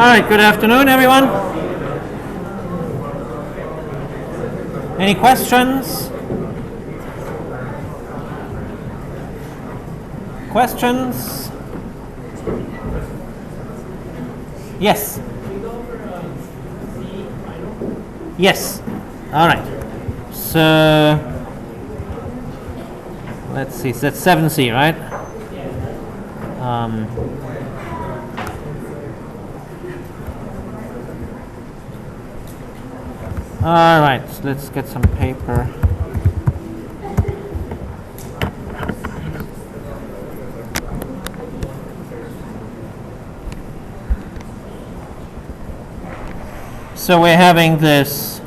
right, good afternoon, everyone. Any questions? Questions? Yes. Yes. All right. So let's see. So that's 7C, right? All right. So let's get some paper. So we're having this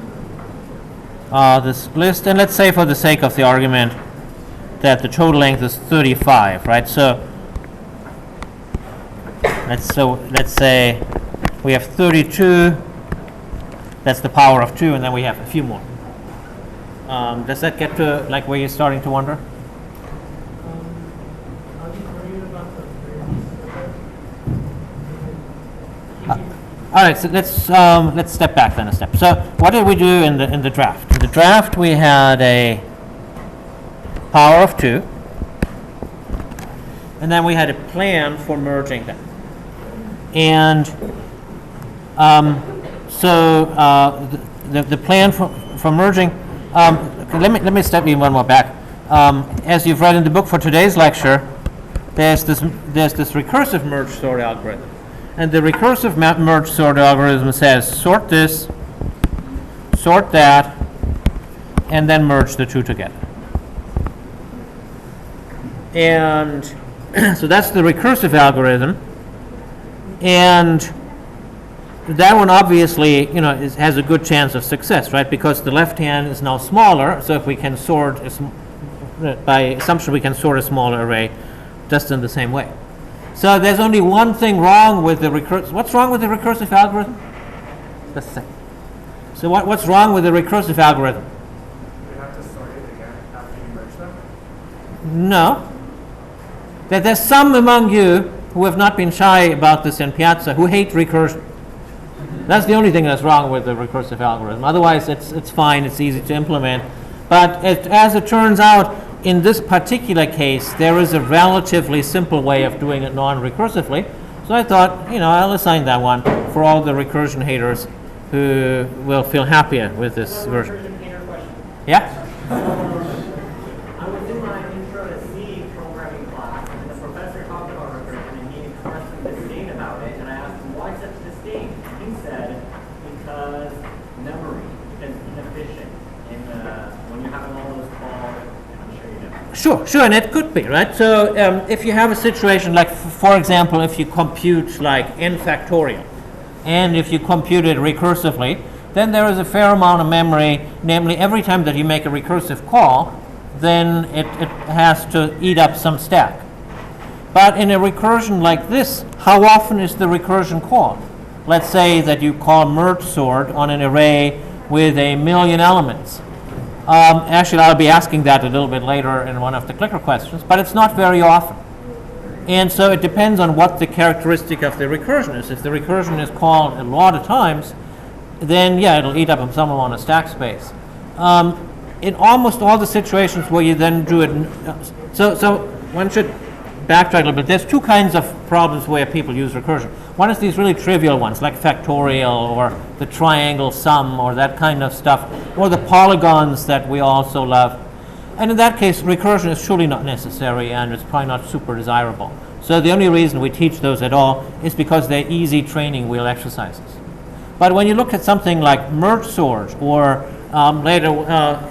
list, and let's say for the sake of the argument that the total length is 35, right? So let's say we have 32. That's the power of 2, and then we have a few more. Does that get to like where you're starting to wonder? All right, so let's step back then a step. So what did we do in the draft? In the draft, we had a power of 2, and then we had a plan for merging them. And the plan for merging. Let me step you one more back. As you've read in the book for today's lecture, there's this recursive merge sort algorithm. And the recursive merge sort algorithm says sort this, sort that, and then merge the two together. And so that's the recursive algorithm. And that one obviously, has a good chance of success, right? Because the left hand is now smaller. So if we can sort, by assumption, we can sort a smaller array just in the same way. So there's only one thing wrong with the recursive. What's wrong with the recursive algorithm? That's the thing. So what's wrong with the recursive algorithm? You have to sort it again after you merge them? No. There's some among you who have not been shy about this in Piazza who hate recursion. That's the only thing that's wrong with the recursive algorithm. Otherwise, it's fine. It's easy to implement. But as it turns out, in this particular case, there is a relatively simple way of doing it non-recursively. So I thought, I'll assign that one for all the recursion haters who will feel happier with this version. Yeah? I was in my intro to C programming class, and the professor talked about recursion, and he expressed some disdain about it, and I asked him, why such disdain? He said, because memory is inefficient when you're having all those calls. Sure, and it could be, right? So if you have a situation like, for example, if you compute like n factorial, and if you compute it recursively, then there is a fair amount of memory, namely every time that you make a recursive call, then it has to eat up some stack. But in a recursion like this, how often is the recursion called? Let's say that you call merge sort on an array with 1,000,000 elements. Actually, I'll be asking that a little bit later in one of the clicker questions, but it's not very often. And so it depends on what the characteristic of the recursion is. If the recursion is called a lot of times, then it'll eat up some amount of stack space. In almost all the situations where you then do it, so one should backtrack a little bit. There's two kinds of problems where people use recursion. One is these really trivial ones, like factorial or the triangle sum or that kind of stuff, or the polygons that we also love. And in that case, recursion is surely not necessary, and it's probably not super desirable. So the only reason we teach those at all is because they're easy training wheel exercises. But when you look at something like merge sort, or later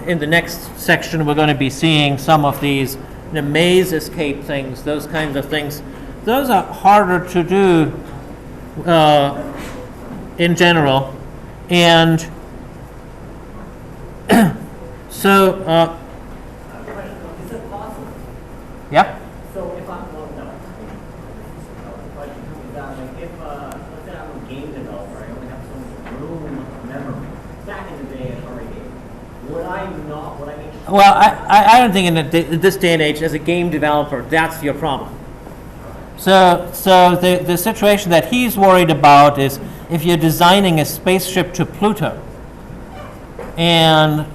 in the next section, we're going to be seeing some of these maze escape things, those kinds of things. Those are harder to do in general, and so Is it possible? yeah. So if I'm, well, no. The question is that, like, if, let's say I'm a game developer, I only have so much room of memory. Back in the day at Atari Game, would I make sure? Well, I don't think in this day and age, as a game developer, that's your problem. So the situation that he's worried about is if you're designing a spaceship to Pluto, and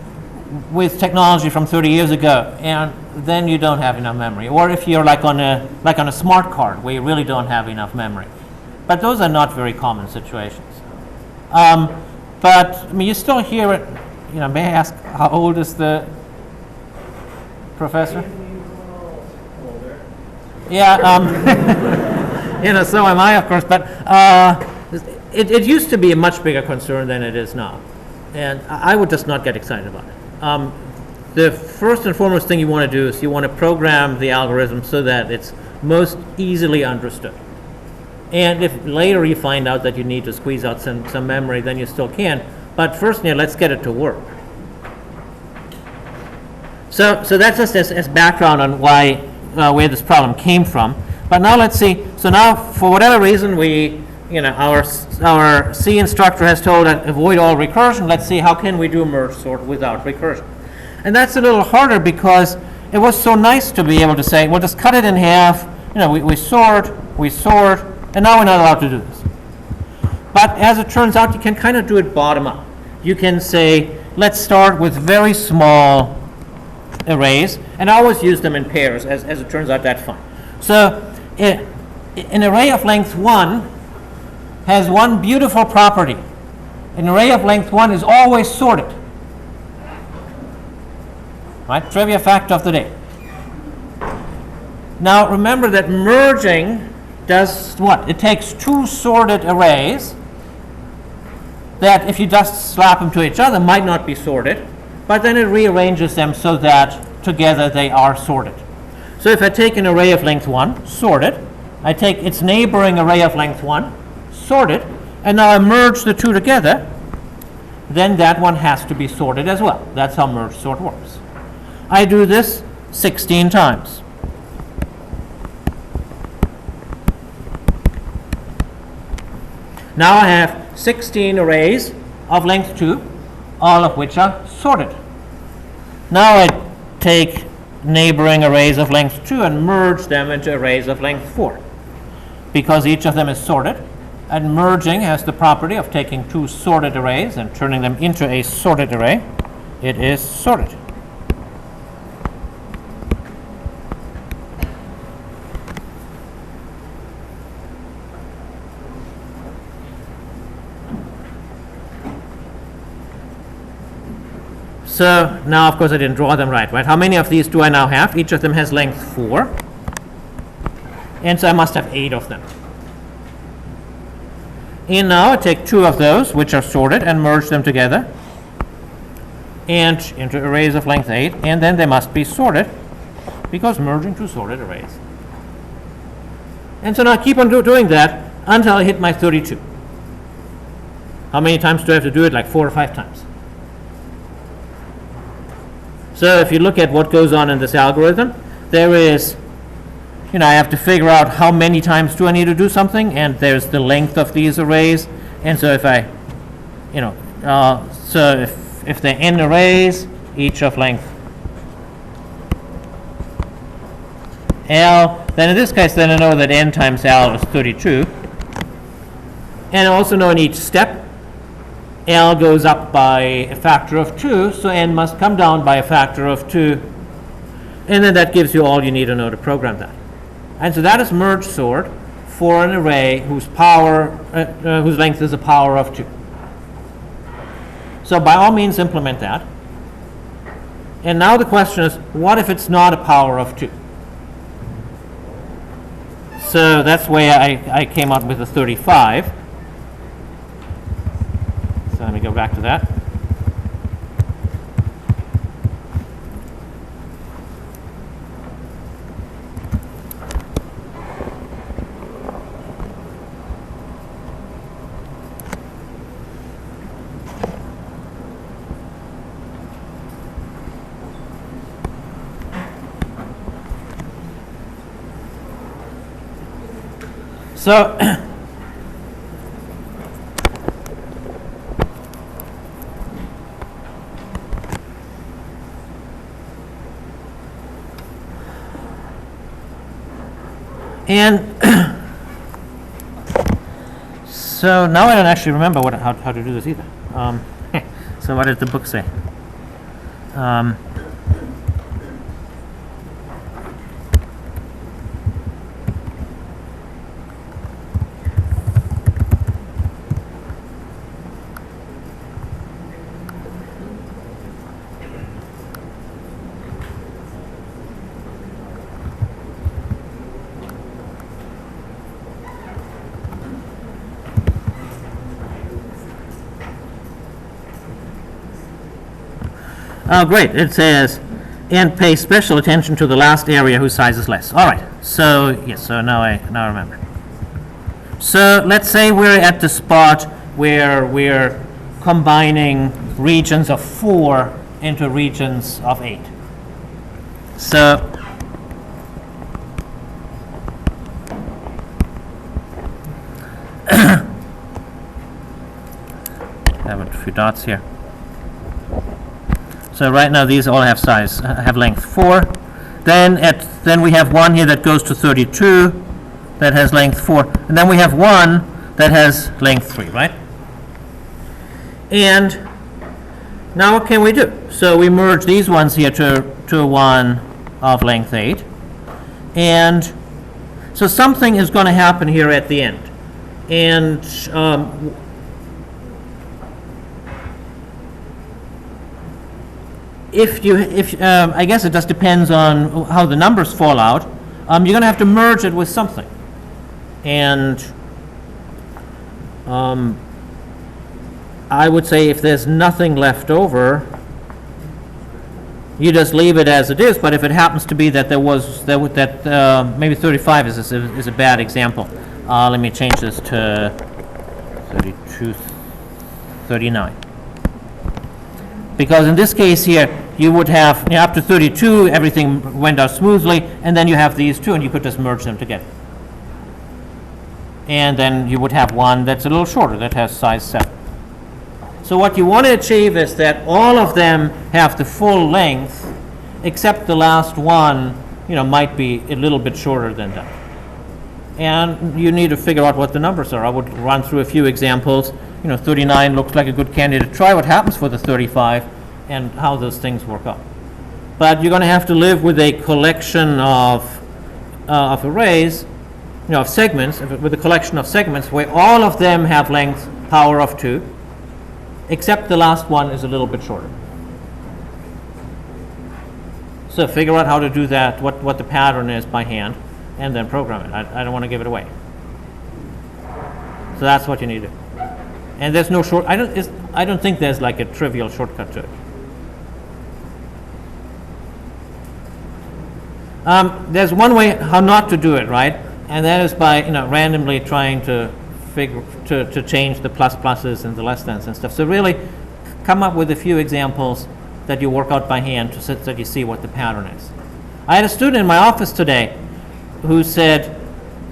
with technology from 30 years ago, and then you don't have enough memory. Or if you're like on a smart card where you really don't have enough memory. But those are not very common situations. But I mean, you still hear it. You know, may I ask how old is the professor? Yeah, you know, so am I, of course. But it used to be a much bigger concern than it is now, and I would just not get excited about it. The first and foremost thing you want to do is you want to program the algorithm so that it's most easily understood. And if later you find out that you need to squeeze out some memory, then you still can. But first, let's get it to work. So that's just as background on why where this problem came from. But now let's see. So now, for whatever reason, our C instructor has told us avoid all recursion. Let's see how can we do merge sort without recursion. And that's a little harder because it was so nice to be able to say, well, just cut it in half. We sort, and now we're not allowed to do this. But as it turns out, you can kind of do it bottom up. You can say, let's start with very small arrays, and I always use them in pairs. As it turns out, that's fine. So an array of length 1 has one beautiful property. An array of length 1 is always sorted. Right? Trivia fact of the day. Now remember that merging does what? It takes two sorted arrays that if you just slap them to each other might not be sorted, but then it rearranges them so that together they are sorted. So if I take an array of length 1, sort it, I take its neighboring array of length 1, sort it, and now I merge the two together, then that one has to be sorted as well. That's how merge sort works. I do this 16 times. Now I have 16 arrays of length 2, all of which are sorted. Now I take neighboring arrays of length 2 and merge them into arrays of length 4. Because each of them is sorted, and merging has the property of taking two sorted arrays and turning them into a sorted array, it is sorted. So now, of course, I didn't draw them right? How many of these do I now have? Each of them has length 4. And so I must have 8 of them. And now I take 2 of those, which are sorted, and merge them together and into arrays of length 8. And then they must be sorted, because merging two sorted arrays. And so now I keep on doing that until I hit my 32. How many times do I have to do it? Like 4 or 5 times. So if you look at what goes on in this algorithm, there is, I have to figure out how many times do I need to do something, and there's the length of these arrays. And so if I, so if they're n arrays, each of length L, then in this case, then I know that n times L is 32. And I also know in each step, L goes up by a factor of 2, so n must come down by a factor of 2. And then that gives you all you need to know to program that. And so that is merge sort for an array whose length is a power of 2. So by all means implement that. And now the question is, what if it's not a power of 2? So that's why I came up with a 35. So let me go back to that. So and So now I don't actually remember how to do this either. So what did the book say? Oh, great. It says, and pay special attention to the last area whose size is less. All right. So, yes, so now I remember. So let's say we're at the spot where we're combining regions of 4 into regions of 8. So I have a few dots here. So right now these all have length 4. Then we have one here that goes to 32 that has length 4, and then we have one that has length 3, right? And now what can we do? So we merge these ones here to one of length 8, and so something is going to happen here at the end, and I guess it just depends on how the numbers fall out. You're going to have to merge it with something, and I would say if there's nothing left over, you just leave it as it is. But if it happens to be that maybe 35 is a bad example. Let me change this to 32, 39. Because in this case here, you would have, up to 32, everything went out smoothly, and then you have these two, and you could just merge them together. And then you would have one that's a little shorter, that has size 7. So what you want to achieve is that all of them have the full length, except the last one, might be a little bit shorter than that. And you need to figure out what the numbers are. I would run through a few examples. 39 looks like a good candidate. Try what happens for the 35 and how those things work out. But you're going to have to live with a collection of arrays, of segments, with a collection of segments where all of them have length power of 2, except the last one is a little bit shorter. So figure out how to do that, what the pattern is by hand, and then program it. I don't want to give it away. So that's what you need to do. And there's no I don't think there's like a trivial shortcut to it. There's one way how not to do it, right? And that is by randomly trying to change the pluses and the less thans and stuff. So really, come up with a few examples that you work out by hand so that you see what the pattern is. I had a student in my office today who said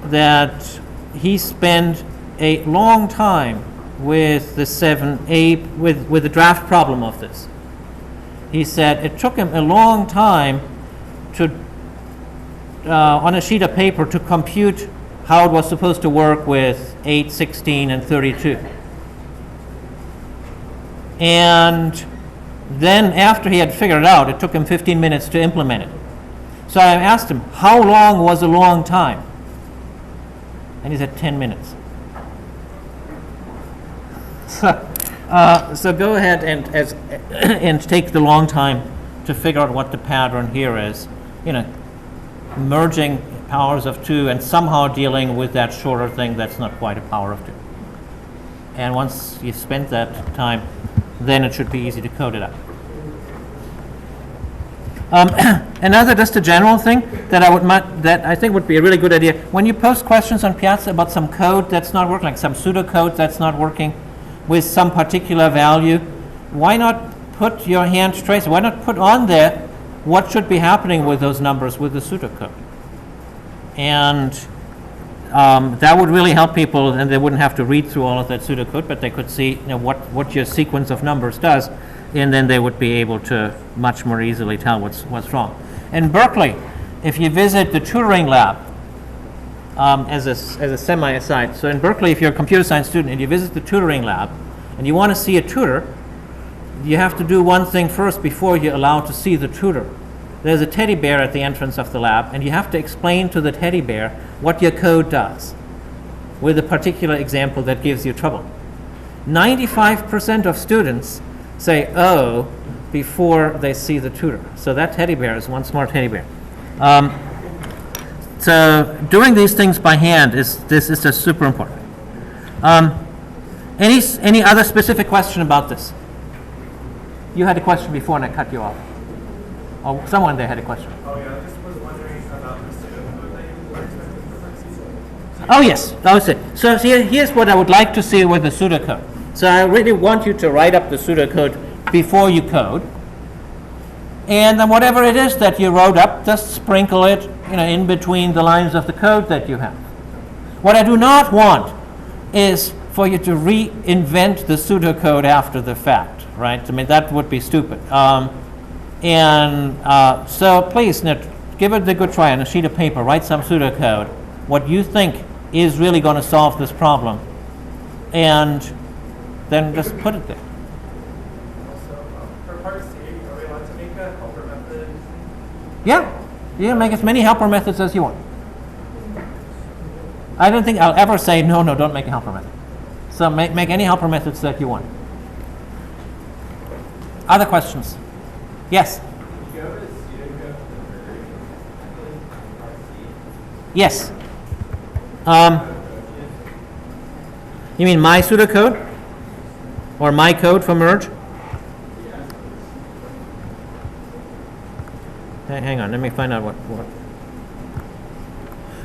that he spent a long time with the 7A, with the draft problem of this. He said it took him a long time to, on a sheet of paper, to compute how it was supposed to work with 8, 16, and 32. And then after he had figured it out, it took him 15 minutes to implement it. So I asked him, how long was a long time? And he said 10 minutes. So go ahead and take the long time to figure out what the pattern here is. Merging powers of 2 and somehow dealing with that shorter thing that's not quite a power of 2. And once you spend that time, then it should be easy to code it up. Another just a general thing that I think would be a really good idea, when you post questions on Piazza about some code that's not working, like some pseudocode that's not working with some particular value, why not put your hand tracer? Why not put on there what should be happening with those numbers with the pseudocode? And that would really help people, and they wouldn't have to read through all of that pseudocode, but they could see what your sequence of numbers does, and then they would be able to much more easily tell what's wrong. In Berkeley, if you visit the tutoring lab, as a semi-aside. So in Berkeley, if you're a computer science student and you visit the tutoring lab and you want to see a tutor, you have to do one thing first before you're allowed to see the tutor. There's a teddy bear at the entrance of the lab, and you have to explain to the teddy bear what your code does with a particular example that gives you trouble. 95% of students say, oh, before they see the tutor. So that teddy bear is one smart teddy bear. So doing these things by hand is just super important. Any other specific question about this? You had a question before and I cut you off. Or someone there had a question. Oh yeah, I just was wondering about the pseudocode that you were expecting for Lexi. Oh yes, that was it. So here's what I would like to see with the pseudocode. So I really want you to write up the pseudocode before you code. And then whatever it is that you wrote up, just sprinkle it, in between the lines of the code that you have. What I do not want is for you to reinvent the pseudocode after the fact, right? I mean, that would be stupid. So please, give it a good try on a sheet of paper, write some pseudocode, what you think is really going to solve this problem, and then just put it there. Also, for part C, are we allowed to make a helper method? Yeah, you can make as many helper methods as you want. I don't think I'll ever say, no, don't make a helper method. So make any helper methods that you want. Other questions? Yes? Yes. You mean my pseudocode? Or my code for merge? Hang on, let me find out what.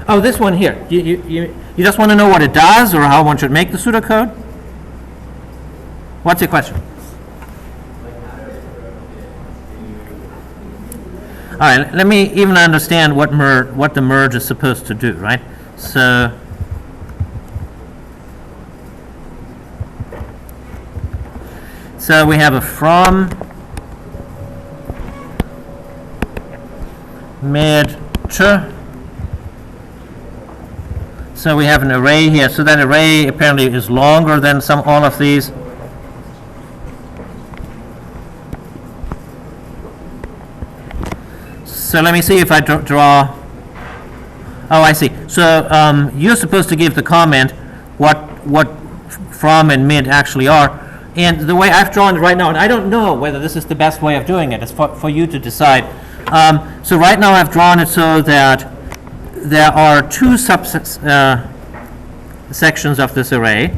Oh, this one here. You just want to know what it does or how one should make the pseudocode? What's your question? All right, let me even understand what the merge is supposed to do, right? So we have a from mid to. So we have an array here. So that array apparently is longer than all of these. So let me see if I draw. Oh, I see. So you're supposed to give the comment what from and mid actually are. And the way I've drawn it right now, and I don't know whether this is the best way of doing it. It's for you to decide. So right now I've drawn it so that there are two sections of this array.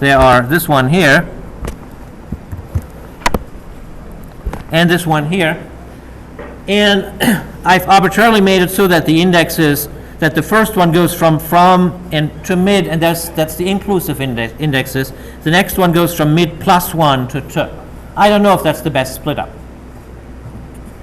There are this one here and this one here. And I've arbitrarily made it so that the index is that the first one goes from and to mid, and that's the inclusive indexes. The next one goes from mid plus 1 to. I don't know if that's the best split up.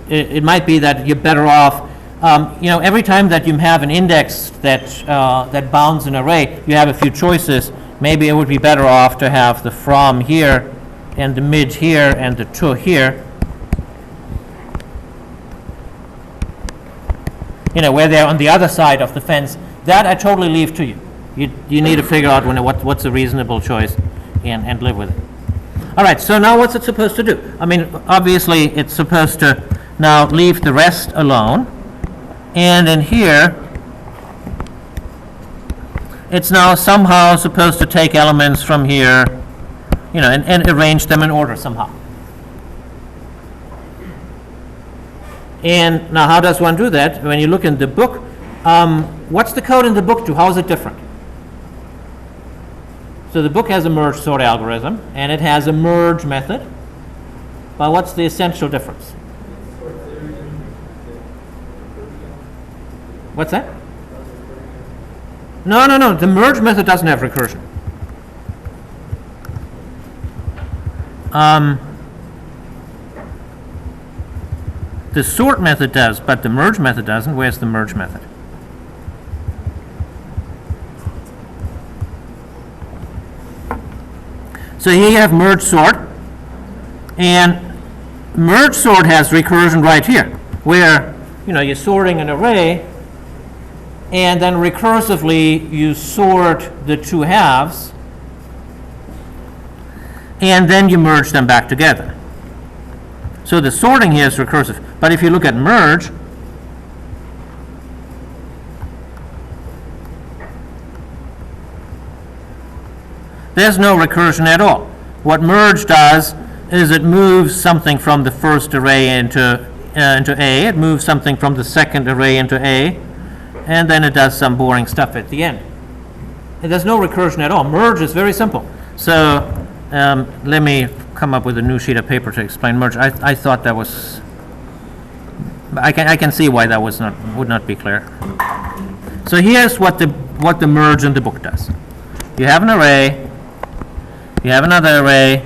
It might be that you're better off. Every time that you have an index that bounds an array, you have a few choices. Maybe it would be better off to have the from here, and the mid here, and the to here. Where they're on the other side of the fence. That I totally leave to you. You need to figure out what's a reasonable choice and live with it. All right, so now what's it supposed to do? I mean, obviously it's supposed to now leave the rest alone. And in here, it's now somehow supposed to take elements from here, and arrange them in order somehow. And now how does one do that? When you look in the book, what's the code in the book do? How is it different? So the book has a merge sort algorithm, and it has a merge method. But what's the essential difference? What's that? No. The merge method doesn't have recursion. The sort method does, but the merge method doesn't. Where's the merge method? So here you have merge sort, and merge sort has recursion right here, where you're sorting an array, and then recursively you sort the two halves, and then you merge them back together. So the sorting here is recursive. But if you look at merge, there's no recursion at all. What merge does is it moves something from the first array into A, it moves something from the second array into A, and then it does some boring stuff at the end. And there's no recursion at all. Merge is very simple. So let me come up with a new sheet of paper to explain merge. I thought that was, I can see why that would not be clear. So here's what the merge in the book does. You have an array, you have another array,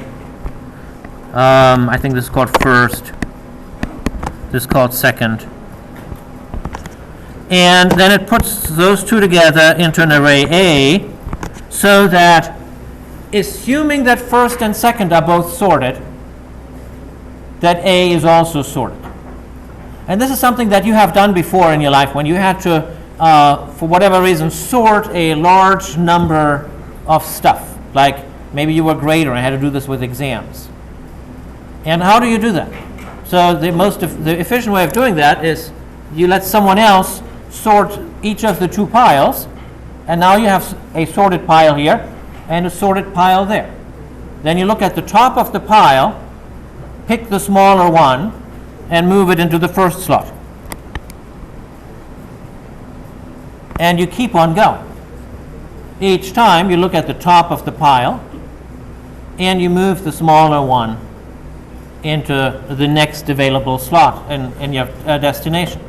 I think this is called first, this is called second, and then it puts those two together into an array A, so that, assuming that first and second are both sorted, that A is also sorted. And this is something that you have done before in your life when you had to, for whatever reason, sort a large number of stuff. Like maybe you were a grader and had to do this with exams. And how do you do that? So the efficient way of doing that is you let someone else sort each of the two piles, and now you have a sorted pile here and a sorted pile there. Then you look at the top of the pile, pick the smaller one, and move it into the first slot. And you keep on going. Each time you look at the top of the pile, and you move the smaller one into the next available slot in your destination.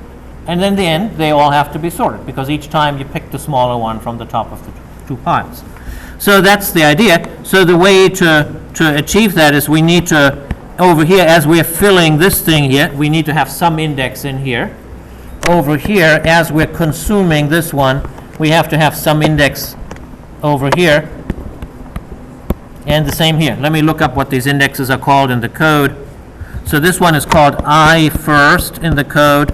And then in the end, they all have to be sorted, because each time you pick the smaller one from the top of the two piles. So that's the idea. So the way to achieve that is we need to, over here, as we're filling this thing here, we need to have some index in here. Over here, as we're consuming this one, we have to have some index over here. And the same here. Let me look up what these indexes are called in the code. So this one is called I first in the code.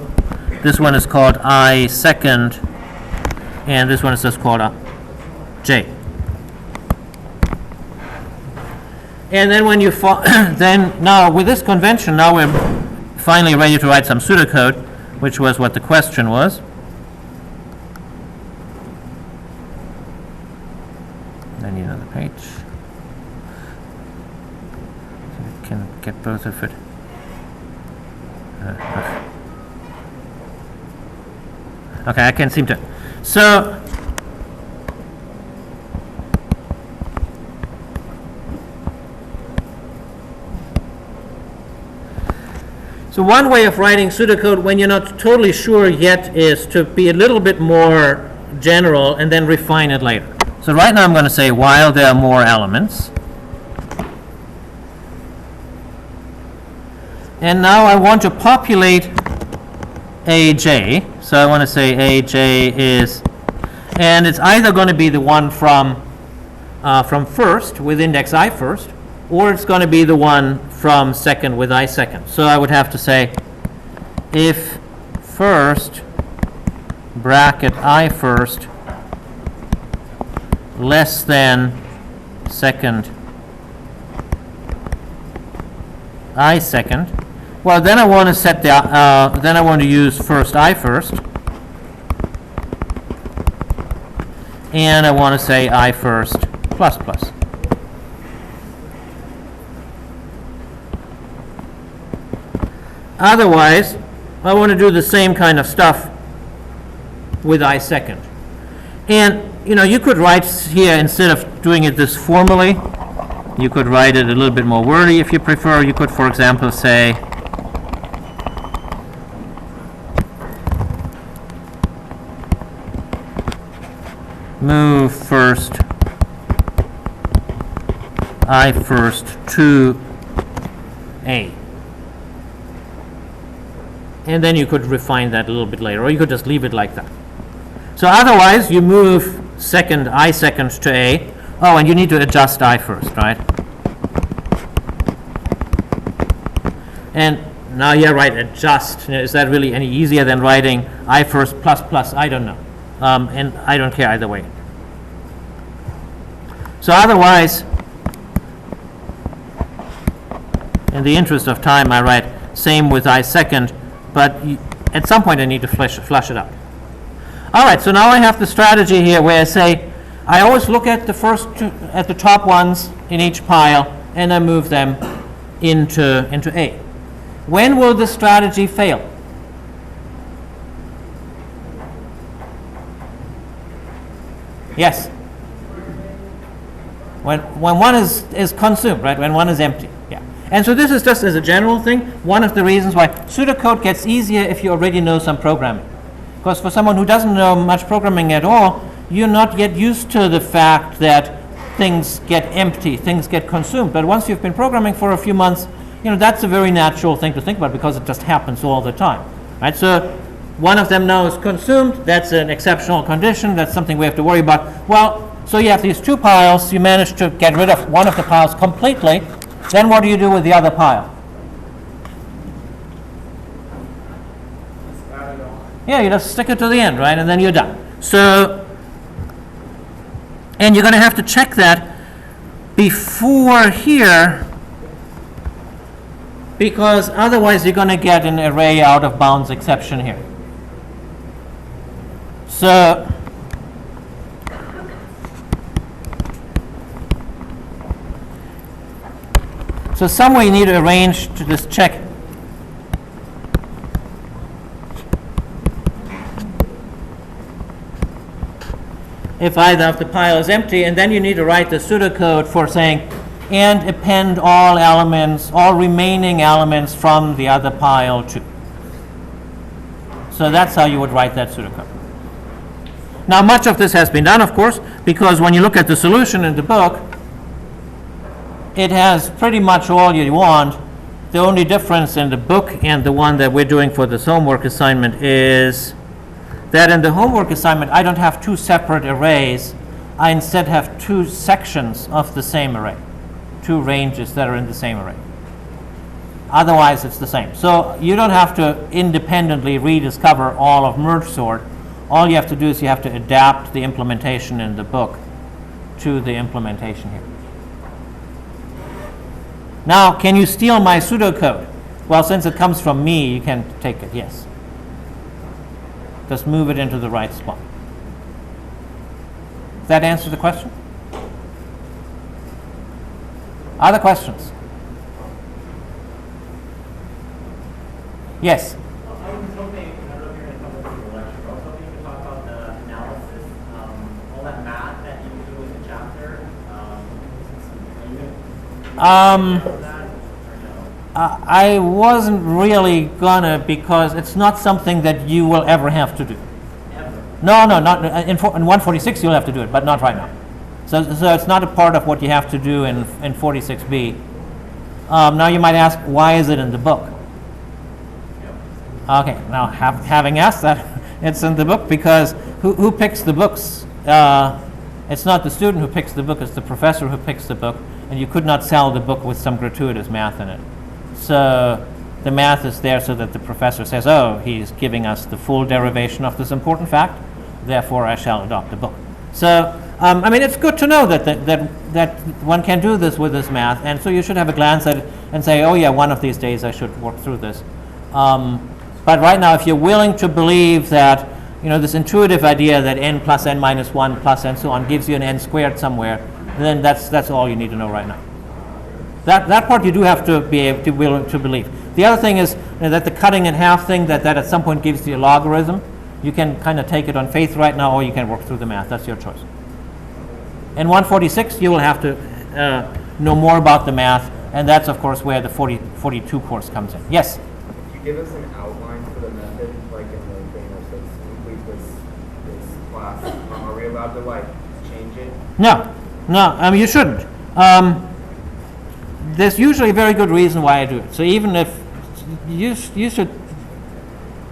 This one is called I second. And this one is just called J. And then when you then now with this convention, now we're finally ready to write some pseudocode, which was what the question was. I need another page. So we can get both of it. Okay, I can't seem to. So one way of writing pseudocode when you're not totally sure yet is to be a little bit more general and then refine it later. So right now I'm going to say while there are more elements. And now I want to populate AJ. So I want to say AJ is, and it's either going to be the one from first with index I first, or it's going to be the one from second with I second. So I would have to say if first bracket I first less than second I second, well then I want to set the then I want to use first I first, and I want to say I first plus plus. Otherwise, I want to do the same kind of stuff with I second. And, you know, you could write here, instead of doing it this formally, you could write it a little bit more wordy if you prefer. You could, for example, say move first I first to A. And then you could refine that a little bit later, or you could just leave it like that. So otherwise, you move second I second to A. Oh, and you need to adjust I first, right? And now, yeah, right, adjust. Is that really any easier than writing I first plus plus? I don't know. And I don't care either way. So otherwise, in the interest of time, I write same with I second, but at some point I need to flush it out. All right, so now I have the strategy here where I say, I always look at the first two, at the top ones in each pile, and I move them into A. When will this strategy fail? Yes. When one is consumed, right? When one is empty. Yeah. And so this is just as a general thing, one of the reasons why pseudocode gets easier if you already know some programming. Because for someone who doesn't know much programming at all, you're not yet used to the fact that things get empty, things get consumed. But once you've been programming for a few months, that's a very natural thing to think about because it just happens all the time, right? So one of them now is consumed. That's an exceptional condition. That's something we have to worry about. Well, so you have these two piles. You manage to get rid of one of the piles completely. Then what do you do with the other pile? Just add it on. Yeah, you just stick it to the end, right? And then you're done. So, and you're going to have to check that before here, because otherwise you're going to get an array out of bounds exception here. So, somewhere you need to arrange to just check. If either of the pile is empty, and then you need to write the pseudocode for saying, and append all elements, all remaining elements from the other pile too. So that's how you would write that pseudocode. Now, much of this has been done, of course, because when you look at the solution in the book, it has pretty much all you want. The only difference in the book and the one that we're doing for this homework assignment is that in the homework assignment, I don't have two separate arrays. I instead have two sections of the same array, two ranges that are in the same array. Otherwise, it's the same. So you don't have to independently rediscover all of merge sort. All you have to do is you have to adapt the implementation in the book to the implementation here. Now, can you steal my pseudocode? Well, since it comes from me, you can take it, yes. Just move it into the right spot. Does that answer the question? Other questions? Yes? I was hoping, I don't know if you're going to come into the lecture, but I was hoping you could talk about the analysis, all that math that you do in the chapter. Are you going to that, or no? I wasn't really gonna, because it's not something that you will ever have to do. Ever? No, not in 146 you'll have to do it, but not right now. So it's not a part of what you have to do in 46B. Now you might ask, why is it in the book? Okay, now having asked that, it's in the book because who picks the books? It's not the student who picks the book, it's the professor who picks the book, and you could not sell the book with some gratuitous math in it. So the math is there so that the professor says, oh, he's giving us the full derivation of this important fact, therefore I shall adopt the book. So, I mean, it's good to know that one can do this with this math, and so you should have a glance at it and say, oh yeah, one of these days I should work through this. But right now, if you're willing to believe that, this intuitive idea that n plus n minus 1 plus and so on gives you an n squared somewhere, then that's all you need to know right now. That part you do have to be able to willing to believe. The other thing is that the cutting in half thing, that at some point gives you a logarithm. You can kind of take it on faith right now, or you can work through the math. That's your choice. In 146, you will have to know more about the math, and that's, of course, where the 42 course comes in. Yes? Could you give us an outline for the method, like in the thing that says complete this class? Are we allowed to, change it? No, you shouldn't. There's usually a very good reason why I do it. So even if you should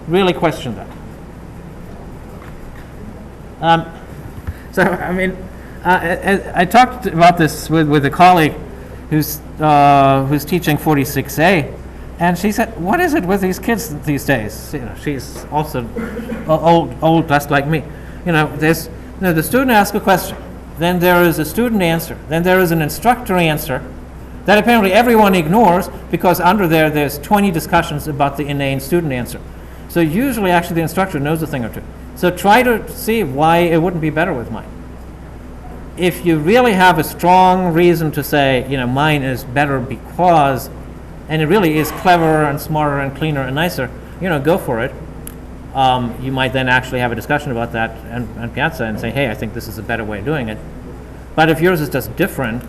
really question that. I talked about this with a colleague who's teaching 46A, and she said, "What is it with these kids these days?" She's also old just like me. the student asks a question, then there is a student answer, then there is an instructor answer that apparently everyone ignores because under there's 20 discussions about the inane student answer. So usually actually the instructor knows a thing or two. So try to see why it wouldn't be better with mine. If you really have a strong reason to say, mine is better because, and it really is cleverer and smarter and cleaner and nicer, go for it. You might then actually have a discussion about that on Piazza and say, hey, I think this is a better way of doing it. But if yours is just different,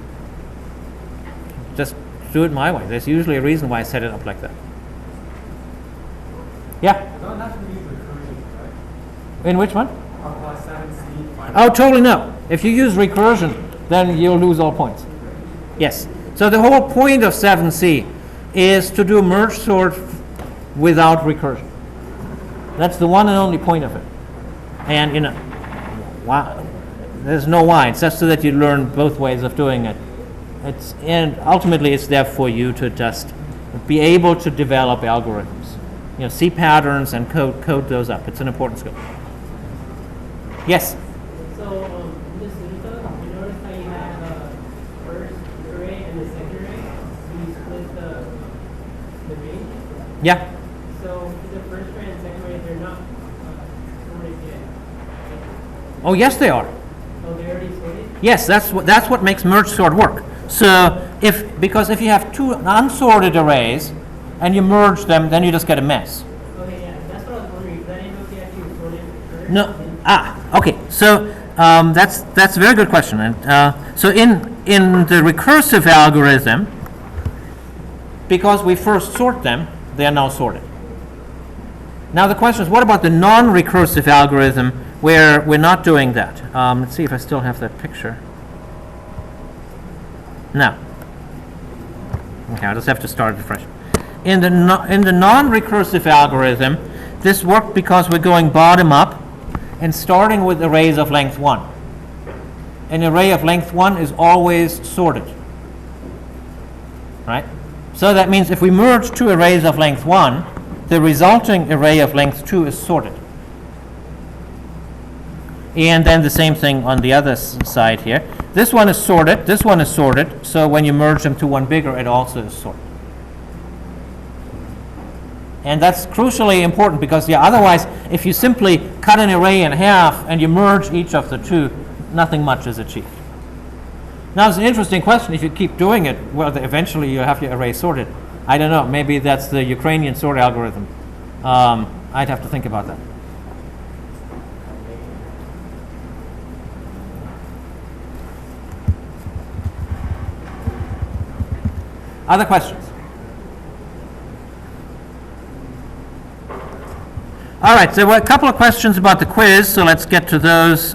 just do it my way. There's usually a reason why I set it up like that. Yeah? Don't have to use recursion, right? In which one? Class 7C. Oh, totally no. If you use recursion, then you'll lose all points. Yes. So the whole point of 7C is to do merge sort without recursion. That's the one and only point of it. And, why, there's no why. It's just so that you learn both ways of doing it. And ultimately, it's there for you to just be able to develop algorithms. See patterns and code those up. It's an important skill. Yes? So, this Luca, you notice how you have first array and the second array? So you split the range? Yeah. So, the first array and second array, they're not sorted yet. Oh, yes, they are. Oh, they're already sorted? Yes, that's what makes merge sort work. So because if you have two unsorted arrays and you merge them, then you just get a mess. Okay, yeah, that's what I was wondering, because I didn't know if you actually sorted first. No. Okay. So that's a very good question. And so in the recursive algorithm, because we first sort them, they are now sorted. Now the question is, what about the non-recursive algorithm where we're not doing that? Let's see if I still have that picture. No. Okay, I'll just have to start it fresh. In the non-recursive algorithm, this worked because we're going bottom up and starting with arrays of length 1. An array of length 1 is always sorted. Right? So that means if we merge two arrays of length 1, the resulting array of length 2 is sorted. And then the same thing on the other side here. This one is sorted, this one is sorted, so when you merge them to one bigger, it also is sorted. And that's crucially important because otherwise, if you simply cut an array in half and you merge each of the two, nothing much is achieved. Now, it's an interesting question. If you keep doing it, well, eventually you have your array sorted. I don't know. Maybe that's the Ukrainian sort algorithm. I'd have to think about that. Other questions? All right, so there were a couple of questions about the quiz, so let's get to those.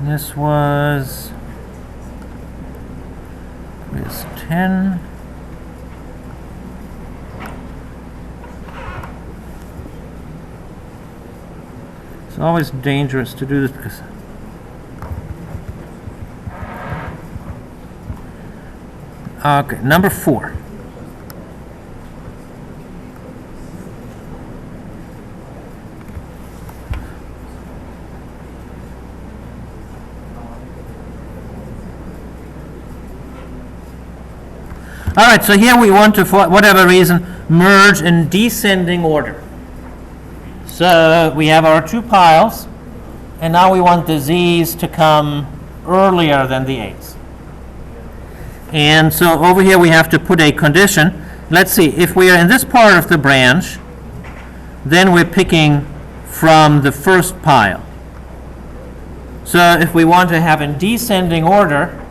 This was quiz 10. It's always dangerous to do this because okay, number 4. All right, so here we want to, for whatever reason, merge in descending order. So we have our two piles, and now we want the z's to come earlier than the a's. And so over here we have to put a condition. Let's see, if we are in this part of the branch, then we're picking from the first pile. So if we want to have in descending order,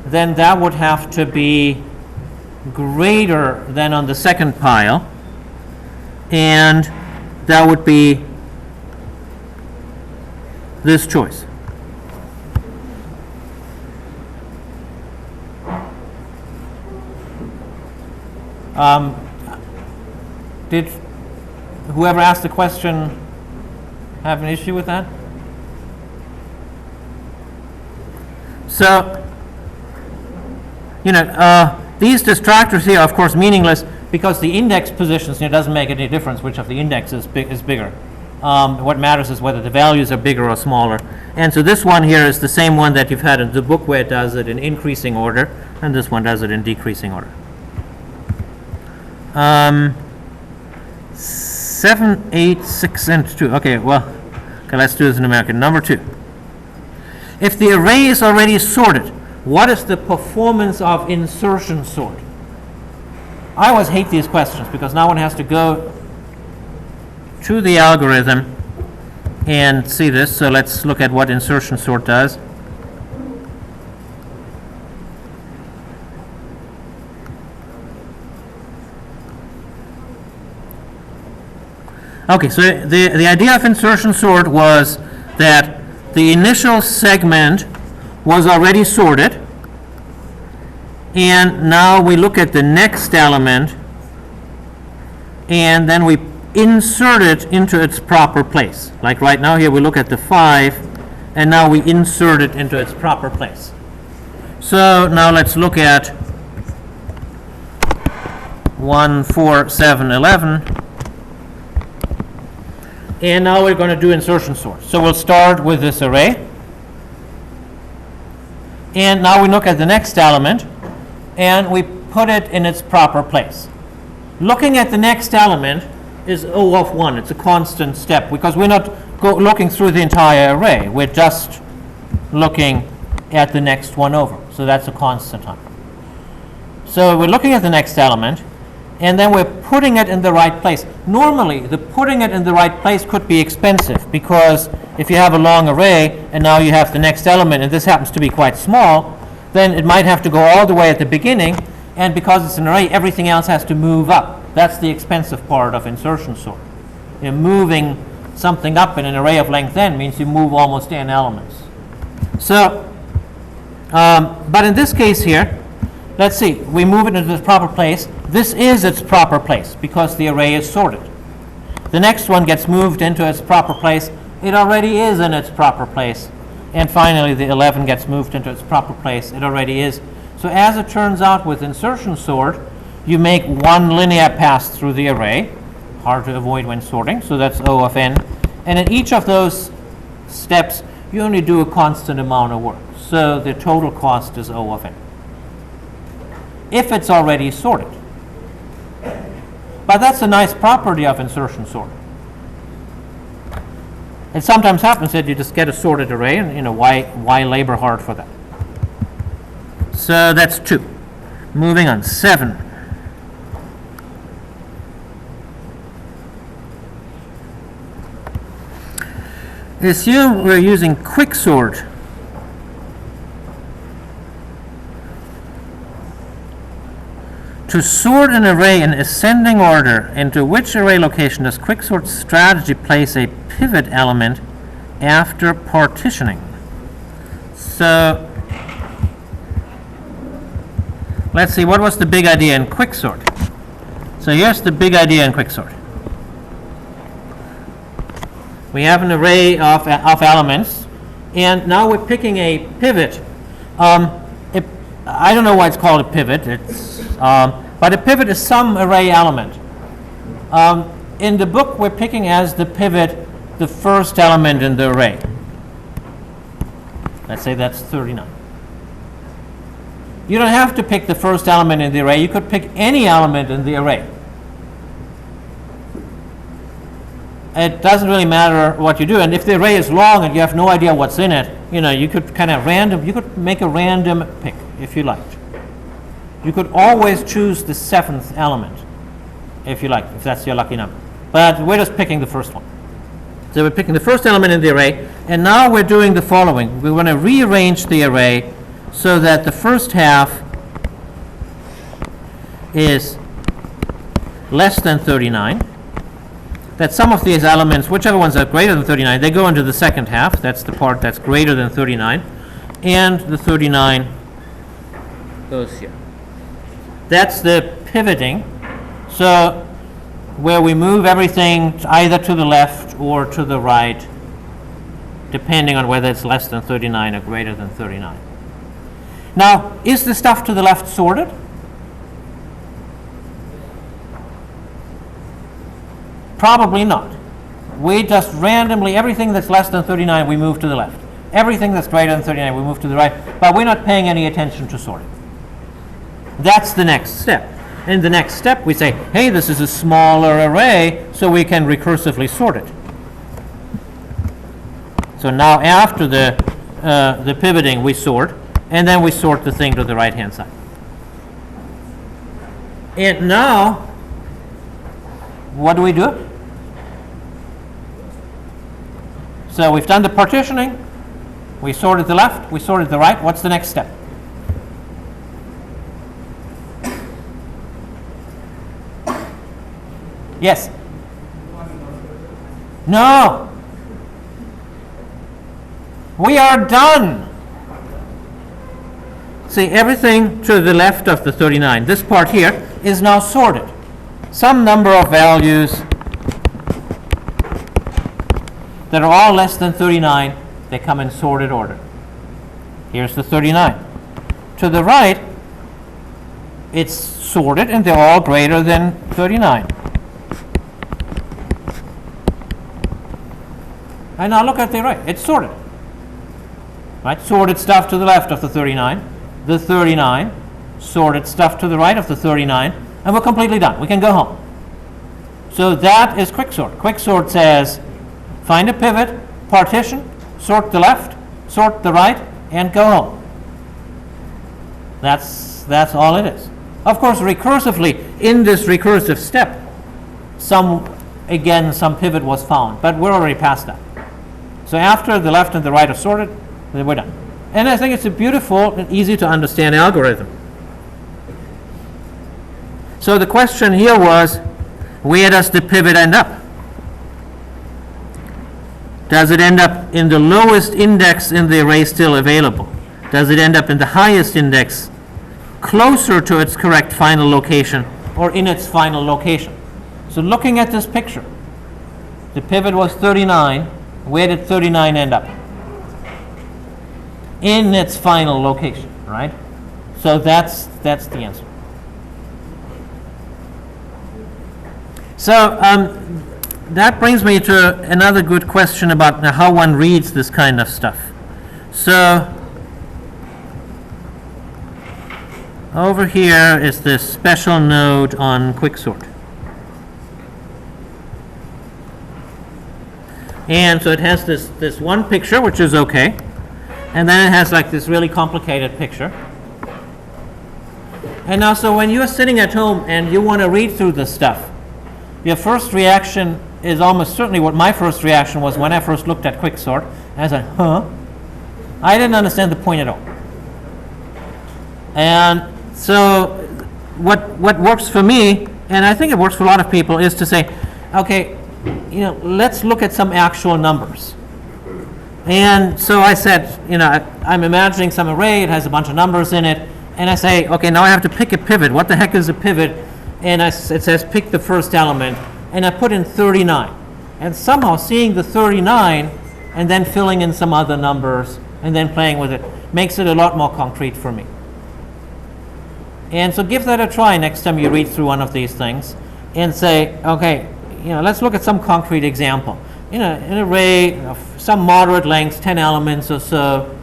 then that would have to be greater than on the second pile, and that would be this choice. Did whoever asked the question have an issue with that? So, these distractors here are of course meaningless because the index positions, it doesn't make any difference which of the indexes is bigger. What matters is whether the values are bigger or smaller. And so this one here is the same one that you've had in the book where it does it in increasing order, and this one does it in decreasing order. 7, 8, 6, and 2. Okay, let's do this in American. Number 2. If the array is already sorted, what is the performance of insertion sort? I always hate these questions because now one has to go to the algorithm and see this. So let's look at what insertion sort does. Okay, so the idea of insertion sort was that the initial segment was already sorted, and now we look at the next element, and then we insert it into its proper place. Like right now here we look at the 5, and now we insert it into its proper place. So now let's look at 1, 4, 7, 11. And now we're going to do insertion sort. So we'll start with this array. And now we look at the next element, and we put it in its proper place. Looking at the next element is O of 1. It's a constant step because we're not looking through the entire array. We're just looking at the next one over. So that's a constant time. So we're looking at the next element, and then we're putting it in the right place. Normally, the putting it in the right place could be expensive because if you have a long array and now you have the next element and this happens to be quite small, then it might have to go all the way at the beginning, and because it's an array, everything else has to move up. That's the expensive part of insertion sort. Moving something up in an array of length n means you move almost n elements. So, but in this case here, let's see, we move it into its proper place. This is its proper place because the array is sorted. The next one gets moved into its proper place. It already is in its proper place. And finally, the 11 gets moved into its proper place. It already is. So as it turns out with insertion sort, you make one linear pass through the array. Hard to avoid when sorting, so that's O of n. And in each of those steps, you only do a constant amount of work. So the total cost is O of n. If it's already sorted. But that's a nice property of insertion sort. It sometimes happens that you just get a sorted array, and why labor hard for that? So that's 2. Moving on, 7. Assume we're using quicksort. To sort an array in ascending order, into which array location does quicksort strategy place a pivot element after partitioning? So let's see, what was the big idea in quicksort? So here's the big idea in quicksort. We have an array of elements, and now we're picking a pivot. I don't know why it's called a pivot. But a pivot is some array element. In the book, we're picking as the pivot the first element in the array. Let's say that's 39. You don't have to pick the first element in the array. You could pick any element in the array. It doesn't really matter what you do. And if the array is long and you have no idea what's in it, you could you could make a random pick if you liked. You could always choose the 7th element if you like, if that's your lucky number. But we're just picking the first one. So we're picking the first element in the array, and now we're doing the following. We want to rearrange the array so that the first half is less than 39. That some of these elements, whichever ones are greater than 39, they go into the second half. That's the part that's greater than 39. And the 39 goes here. That's the pivoting. So where we move everything either to the left or to the right depending on whether it's less than 39 or greater than 39. Now, is the stuff to the left sorted? Probably not. We just randomly, everything that's less than 39, we move to the left. Everything that's greater than 39, we move to the right, but we're not paying any attention to sorting. That's the next step. In the next step, we say, hey, this is a smaller array, so we can recursively sort it. So now after the pivoting, we sort, and then we sort the thing to the right-hand side. And now, what do we do? So we've done the partitioning, we sorted the left, we sorted the right. What's the next step? Yes? No! We are done! See, everything to the left of the 39, this part here, is now sorted. Some number of values that are all less than 39, they come in sorted order. Here's the 39. To the right, it's sorted and they're all greater than 39. And now look at the right, it's sorted. Right, sorted stuff to the left of the 39, the 39, sorted stuff to the right of the 39, and we're completely done. We can go home. So that is quicksort. Quicksort says, find a pivot, partition, sort the left, sort the right, and go home. That's all it is. Of course, recursively, in this recursive step, some pivot was found, but we're already past that. So after the left and the right are sorted, then we're done. And I think it's a beautiful and easy to understand algorithm. So the question here was, where does the pivot end up? Does it end up in the lowest index in the array still available? Does it end up in the highest index, closer to its correct final location, or in its final location? So looking at this picture, the pivot was 39. Where did 39 end up? In its final location, right? So that's the answer. So that brings me to another good question about how one reads this kind of stuff. So over here is this special node on quicksort. And so it has this one picture, which is okay. And then it has like this really complicated picture. And now, so when you're sitting at home and you want to read through this stuff, your first reaction is almost certainly what my first reaction was when I first looked at quicksort. And I said, huh? I didn't understand the point at all. And so what works for me, and I think it works for a lot of people, is to say, okay, let's look at some actual numbers. And so I said, I'm imagining some array, it has a bunch of numbers in it, and I say, okay, now I have to pick a pivot. What the heck is a pivot? And it says pick the first element, and I put in 39. And somehow seeing the 39 and then filling in some other numbers and then playing with it makes it a lot more concrete for me. And so give that a try next time you read through one of these things and say, okay, let's look at some concrete example. An array of some moderate length, 10 elements or so,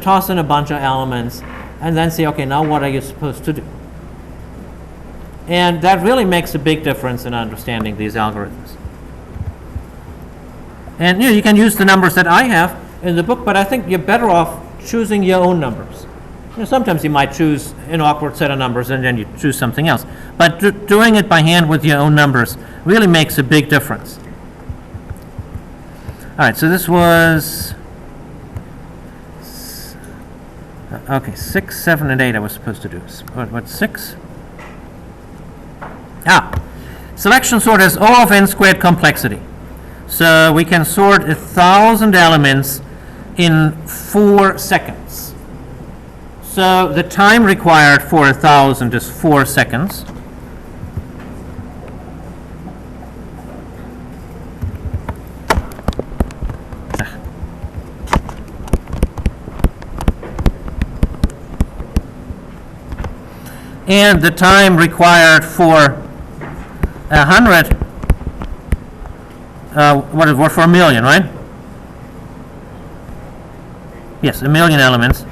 toss in a bunch of elements and then say, okay, now what are you supposed to do? And that really makes a big difference in understanding these algorithms. And you can use the numbers that I have in the book, but I think you're better off choosing your own numbers. Sometimes you might choose an awkward set of numbers and then you choose something else. But doing it by hand with your own numbers really makes a big difference. All right, so this was, okay, 6, 7, and 8 I was supposed to do. What's 6? Selection sort has O of n squared complexity. So we can sort 1,000 elements in 4 seconds. So the time required for 1,000 is 4 seconds. and the time required for 100, what for a million, right? Yes, a million elements.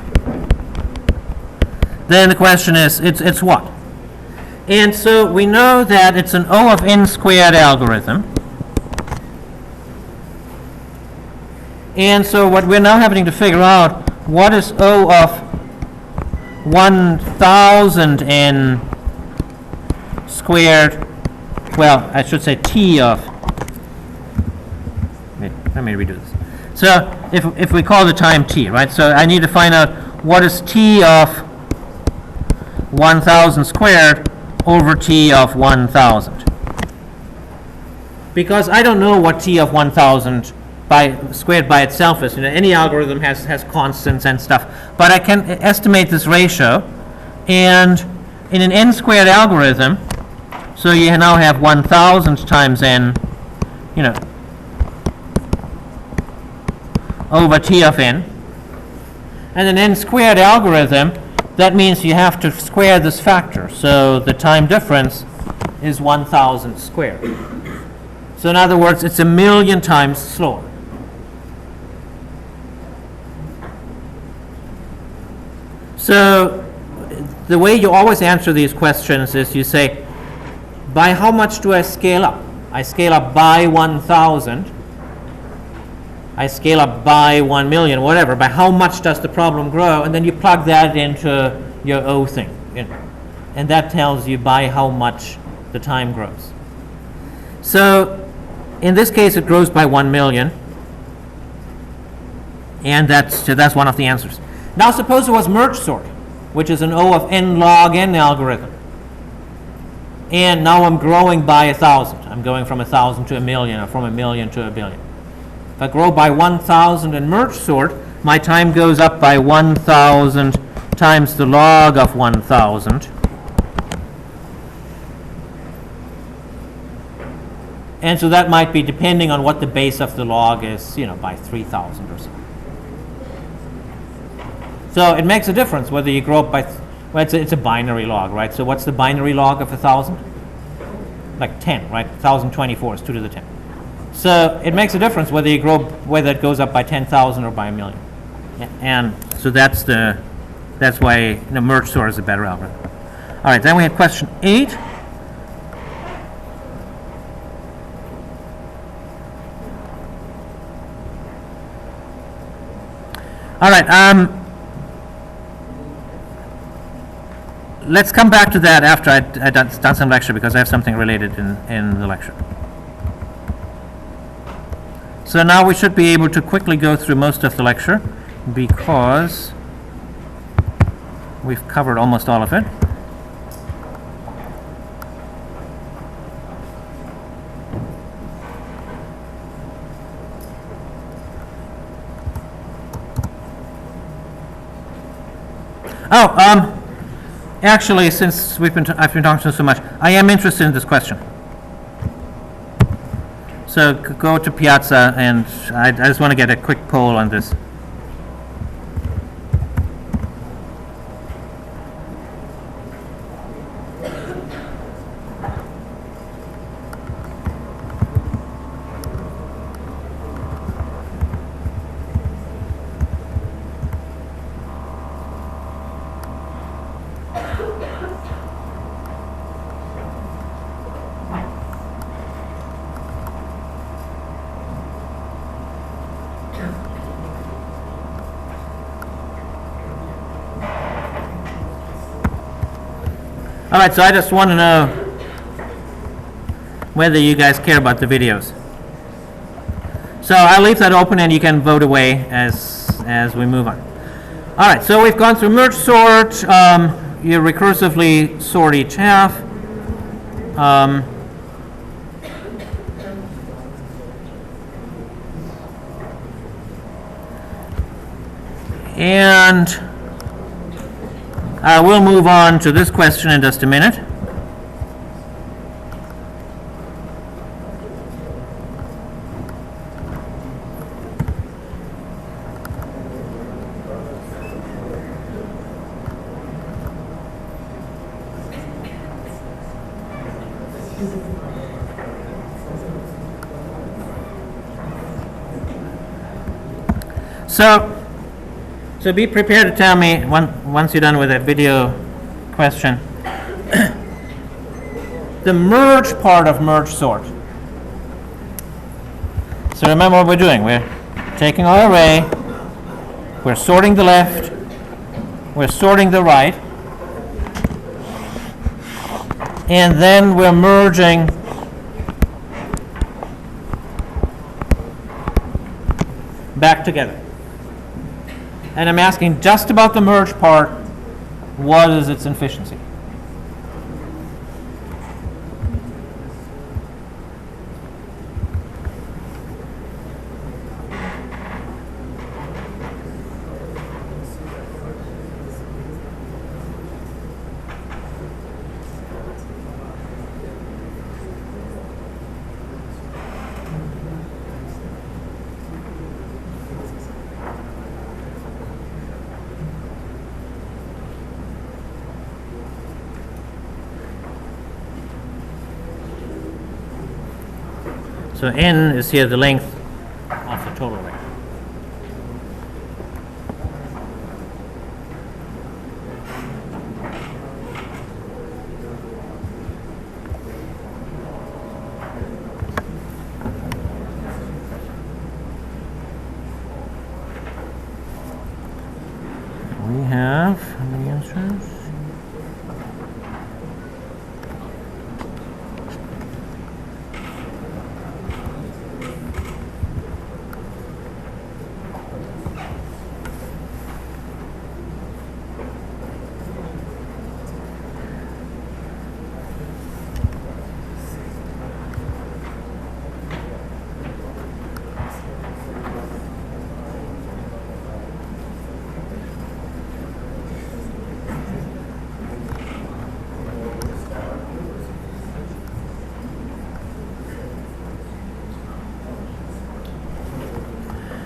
Then the question is, it's what? And so we know that it's an O of n squared algorithm. And so what we're now having to figure out, what is O of 1000 n squared, well, I should say T of, wait, let me redo this. So if we call the time T, right, so I need to find out what is T of 1000 squared over T of 1000. Because I don't know what T of 1000 squared by itself is. Any algorithm has constants and stuff. But I can estimate this ratio. And in an n squared algorithm, so you now have 1000 times n, over T of n. And an n squared algorithm, that means you have to square this factor. So the time difference is 1000 squared. So in other words, it's a million times slower. So the way you always answer these questions is you say, by how much do I scale up? I scale up by 1000. I scale up by 1 million, whatever. By how much does the problem grow? And then you plug that into your O thing. And that tells you by how much the time grows. So in this case, it grows by 1 million. And that's one of the answers. Now suppose it was merge sort, which is an O of n log n algorithm. And now I'm growing by 1,000. I'm going from 1,000 to a million, or from a million to a billion. If I grow by 1,000 in merge sort, my time goes up by 1,000 times the log of 1,000. And so that might be depending on what the base of the log is, by 3,000 or so. So it makes a difference whether you grow up by, it's a binary log, right? So what's the binary log of 1,000? Like 10, right? 1,024 is 2 to the 10. So it makes a difference whether whether it goes up by 10,000 or by a million. And so that's why merge sort is a better algorithm. All right, then we have question 8. All right, let's come back to that after I've done some lecture, because I have something related in the lecture. So now we should be able to quickly go through most of the lecture, because we've covered almost all of it. Actually, since I've been talking so much, I am interested in this question. So go to Piazza, and I just want to get a quick poll on this. All right, so I just want to know whether you guys care about the videos. So I'll leave that open, and you can vote away as we move on. All right, so we've gone through merge sort. You recursively sort each half. And we'll move on to this question in just a minute. So be prepared to tell me once you're done with that video question. The merge part of merge sort. So remember what we're doing. We're taking our array, we're sorting the left, we're sorting the right, and then we're merging back together. And I'm asking just about the merge part, what is its efficiency? So n is here the length of the total array. We have how many answers?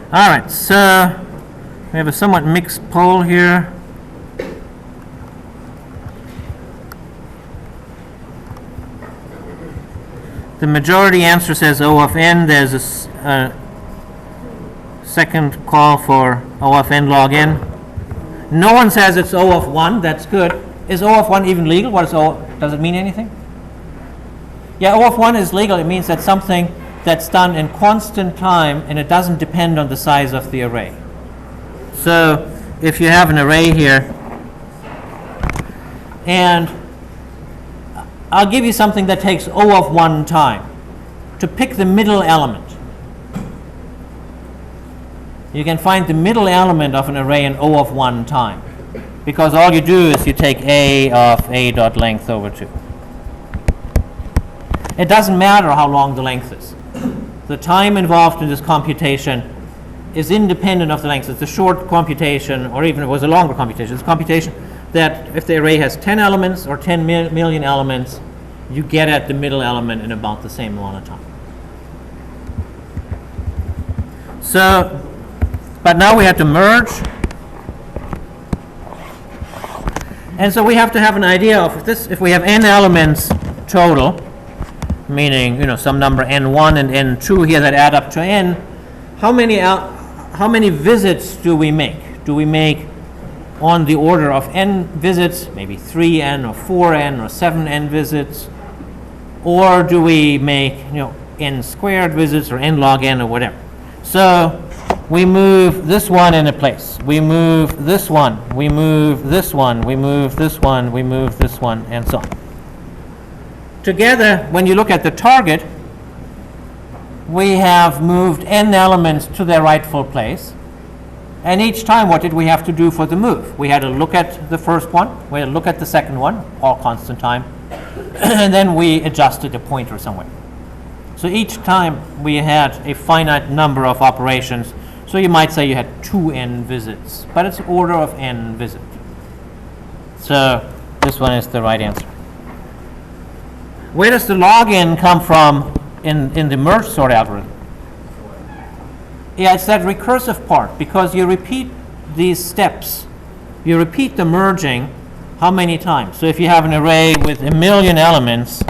All right, so we have a somewhat mixed poll here. The majority answer says O of n. There's a second call for O of n log n. No one says it's O of 1. That's good. Is O of 1 even legal? What is O? Does it mean anything? Yeah, O of 1 is legal. It means that something that's done in constant time and it doesn't depend on the size of the array. So if you have an array here, and I'll give you something that takes O of 1 time to pick the middle element. You can find the middle element of an array in O of 1 time, because all you do is you take A of A dot length over 2. It doesn't matter how long the length is. The time involved in this computation is independent of the length. It's a short computation, or even if it was a longer computation. It's a computation that if the array has 10 elements or 10 million elements, you get at the middle element in about the same amount of time. So, but now we have to merge. And so we have to have an idea of if we have n elements total, meaning some number n1 and n2 here that add up to n, how many visits do we make? Do we make on the order of n visits, maybe 3n or 4n or 7n visits, or do we make n squared visits or n log n or whatever? So we move this one into place. We move this one. We move this one. We move this one. We move this one, and so on. Together, when you look at the target, we have moved n elements to their rightful place. And each time, what did we have to do for the move? We had to look at the first one, we had to look at the second one, all constant time, and then we adjusted a pointer somewhere. So each time we had a finite number of operations. So you might say you had 2n visits, but it's order of n visit. So this one is the right answer. Where does the log n come from in the merge sort algorithm? Yeah, it's that recursive part, because you repeat these steps. You repeat the merging how many times? So if you have an array with 1 million elements,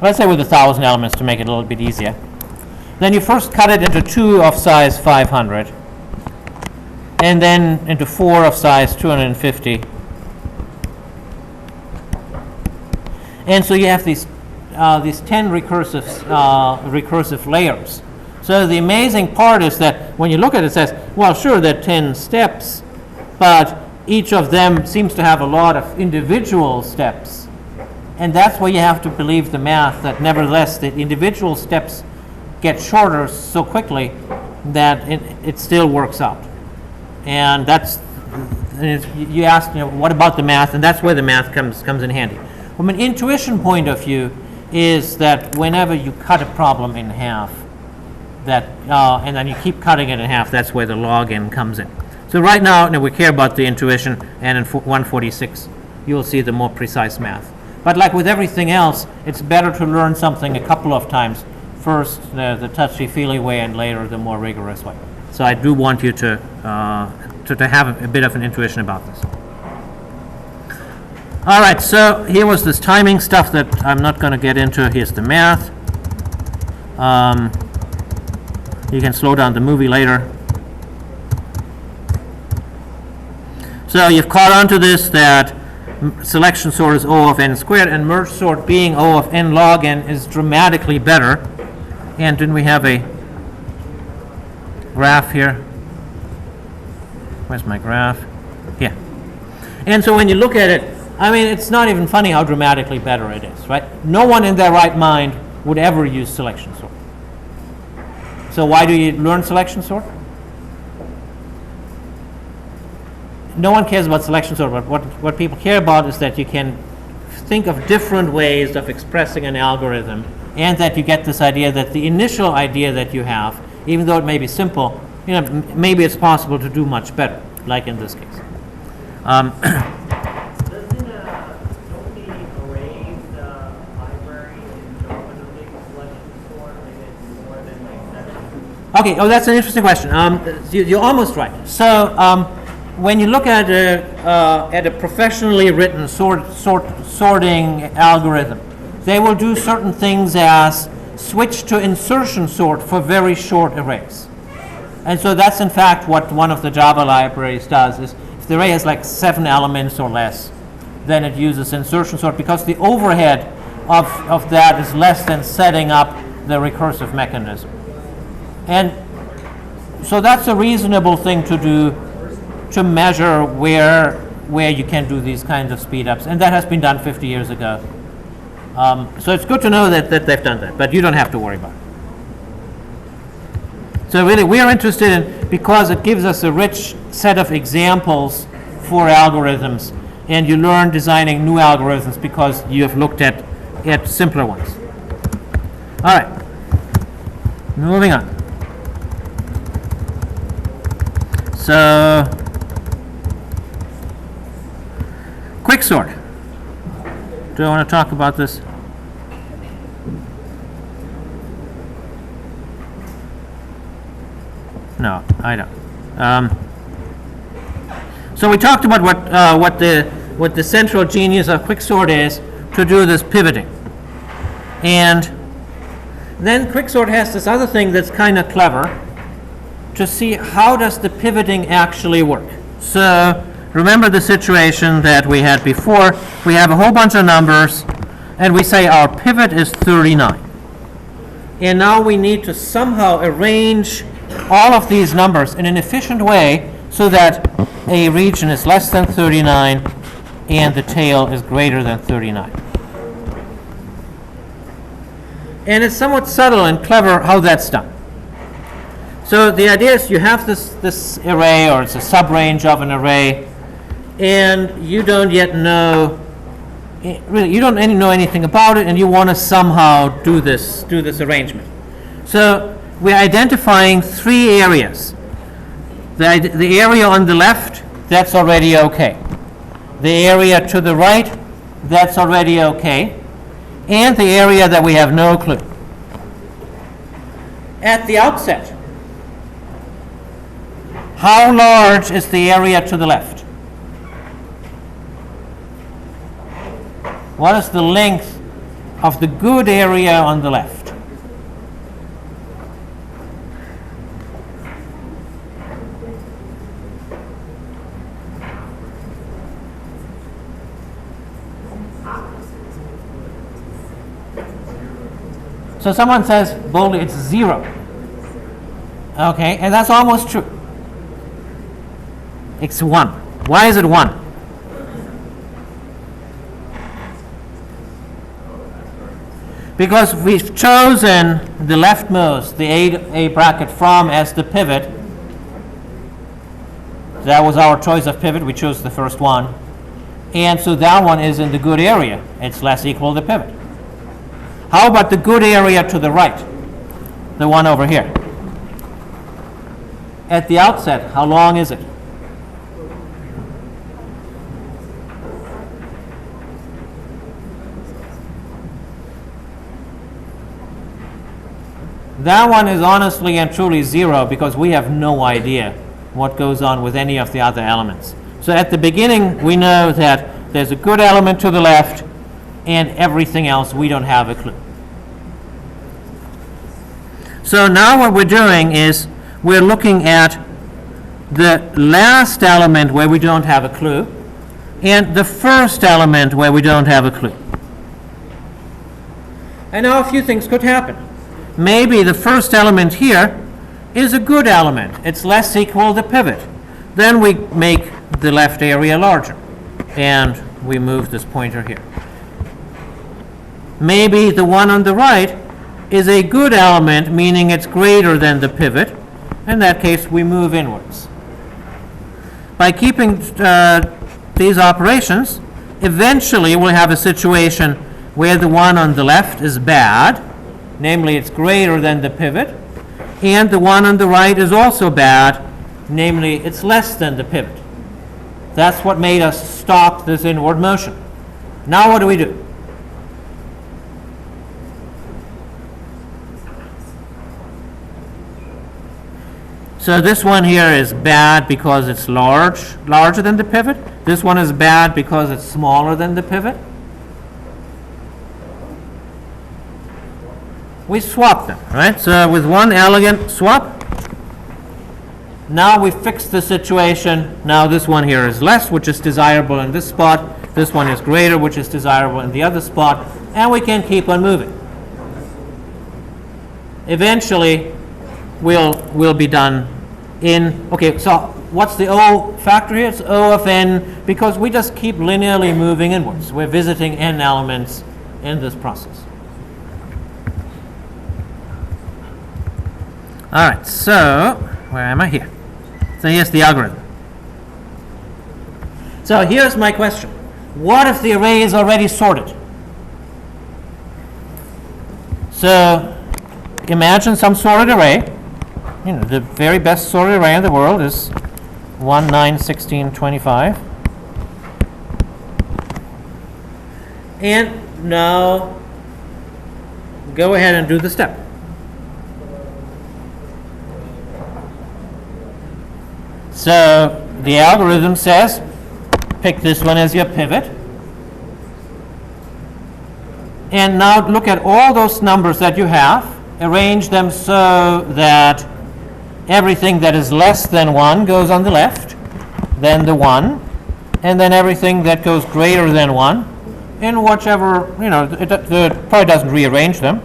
let's say with 1,000 elements to make it a little bit easier. Then you first cut it into 2 of size 500, and then into 4 of size 250. And so you have these 10 recursive layers. So the amazing part is that when you look at it, it says, well, sure, there are 10 steps, but each of them seems to have a lot of individual steps. And that's why you have to believe the math, that nevertheless the individual steps get shorter so quickly that it still works out. And that's, you ask, what about the math? And that's where the math comes in handy. From an intuition point of view, is that whenever you cut a problem in half, that and then you keep cutting it in half, that's where the log n comes in. So right now, we care about the intuition, and in 146, you'll see the more precise math. But like with everything else, it's better to learn something a couple of times. First, the touchy-feely way, and later, the more rigorous way. So I do want you to have a bit of an intuition about this. All right, so here was this timing stuff that I'm not going to get into. Here's the math. You can slow down the movie later. So you've caught on to this, that selection sort is O of n squared, and merge sort being O of n log n is dramatically better. And didn't we have a graph here? Where's my graph? Here. And so when you look at it, I mean, it's not even funny how dramatically better it is, right? No one in their right mind would ever use selection sort. So why do you learn selection sort? No one cares about selection sort, but what people care about is that you can think of different ways of expressing an algorithm, and that you get this idea that the initial idea that you have, even though it may be simple, maybe it's possible to do much better, like in this case. Don't the arrays library and show up in a big selection sort if it's more than like 7? Okay, that's an interesting question. You're almost right. So when you look at a professionally written sorting algorithm, they will do certain things as switch to insertion sort for very short arrays. And so that's in fact what one of the Java libraries does, is if the array has like 7 elements or less, then it uses insertion sort, because the overhead of that is less than setting up the recursive mechanism. And so that's a reasonable thing to do, to measure where you can do these kinds of speed ups, and that has been done 50 years ago. So it's good to know that they've done that, but you don't have to worry about it. So really, we are interested in, because it gives us a rich set of examples for algorithms, and you learn designing new algorithms because you have looked at simpler ones. All right, moving on. So, quicksort. Do I want to talk about this? No, I don't. So we talked about what the central genius of quicksort is, to do this pivoting. And then quicksort has this other thing that's kind of clever, to see how does the pivoting actually work. So remember the situation that we had before. We have a whole bunch of numbers, and we say our pivot is 39. And now we need to somehow arrange all of these numbers in an efficient way so that a region is less than 39 and the tail is greater than 39. And it's somewhat subtle and clever how that's done. So the idea is you have this array, or it's a subrange of an array, and you don't yet know, really, you don't know anything about it, and you want to somehow do this arrangement. So we're identifying 3 areas. The area on the left, that's already okay. The area to the right, that's already okay. And the area that we have no clue. At the outset, how large is the area to the left? What is the length of the good area on the left. So someone says boldly it's 0. Okay, and that's almost true. It's 1. Why is it 1? Because we've chosen the leftmost, the A bracket from as the pivot. That was our choice of pivot. We chose the first one. And so that one is in the good area. It's less equal to the pivot. How about the good area to the right? The one over here. At the outset, how long is it? That one is honestly and truly 0 because we have no idea what goes on with any of the other elements. So at the beginning, we know that there's a good element to the left, and everything else we don't have a clue. So now what we're doing is we're looking at the last element where we don't have a clue and the first element where we don't have a clue. And now a few things could happen. Maybe the first element here is a good element. It's less equal to pivot. Then we make the left area larger and we move this pointer here. Maybe the one on the right is a good element, meaning it's greater than the pivot. In that case, we move inwards. By keeping these operations, eventually we'll have a situation where the one on the left is bad, namely it's greater than the pivot, and the one on the right is also bad, namely it's less than the pivot. That's what made us stop this inward motion. Now what do we do? So this one here is bad because it's larger than the pivot. This one is bad because it's smaller than the pivot. We swap them, right? So with one elegant swap, now we fix the situation. Now this one here is less, which is desirable in this spot. This one is greater, which is desirable in the other spot. And we can keep on moving. Eventually, we'll be done in, okay, so what's the O factor here? It's O of n, because we just keep linearly moving inwards. We're visiting n elements in this process. All right, so where am I here? So here's the algorithm. So here's my question. What if the array is already sorted? So imagine some sorted array. You know, the very best sorted array in the world is 1, 9, 16, 25. And now go ahead and do the step. So the algorithm says pick this one as your pivot. And now look at all those numbers that you have. Arrange them so that everything that is less than 1 goes on the left, then the 1, and then everything that goes greater than 1 in whichever, you know, it probably doesn't rearrange them